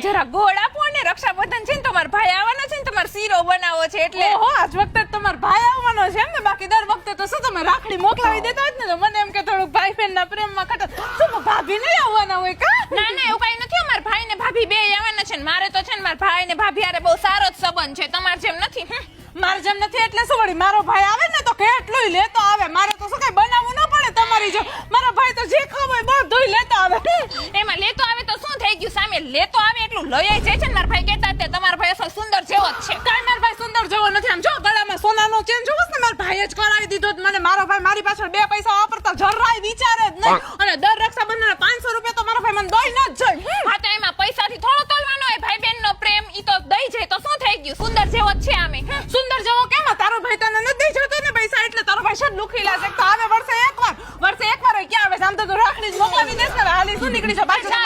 જરા ગોળ આપો ને રક્ષાબંધન છે ને તમારા ભાઈ આવવાનો છે ને તમારે શીરો બનાવવો છે એટલે ઓહો આજ વખતે તમારો ભાઈ આવવાનો છે એમ ને બાકી દર વખતે તો શું તમે રાખડી મોકલાવી દેતા જ ને તો મને એમ કે થોડુંક ભાઈ બહેન ના પ્રેમમાં ખટક શું ભાભી નહીં આવવાના હોય કા ના ના એવું કઈ નથી અમારા ભાઈ ને ભાભી બે આવવાના છે ને મારે તો છે ને મારા ભાઈ ને ભાભી હારે બહુ સારો જ સંબંધ છે તમારે જેમ નથી મારે જેમ નથી એટલે શું વળી મારો ભાઈ આવે ને તો કેટલું લેતો આવે મારે તો શું કઈ બનાવવું ન પડે તમારી જો મારો ભાઈ તો જે ખાવ હોય બધું લેતો આવે એમાં લેતો આવે તો શું થઈ ગયું સામે લેતો આવે એટલું લઈ જાય છે ને મારા ભાઈ કહેતા તે તમારા ભાઈ અસલ સુંદર જેવો જ છે કાઈ મારો ભાઈ સુંદર જેવો નથી આમ જો ગળામાં સોનાનો ચેન જોવસ ને મારો ભાઈ જ કરાવી દીધો મને મારો ભાઈ મારી પાછળ બે પૈસા વાપરતા જરાય વિચારે જ નહીં અને દર રક્ષાબંધનના 500 રૂપિયા તો મારો ભાઈ મને દઈ ન જ જાય હા તો એમાં પૈસાથી થોડો તોલવાનો હોય ભાઈ બહેનનો પ્રેમ ઈ તો દઈ જાય તો શું થઈ ગયું સુંદર જેવો જ છે આમે સુંદર જેવો કેમ તારો ભાઈ તને ન દઈ જતો ને પૈસા એટલે તારો ભાઈ શું લુખી લાગે તો આવે વર્ષે એકવાર હોય ક્યાં આવે આમ તો તું રાખડી જ મોકલાવી દેસ ને હાલી શું નીકળી છે પાછળ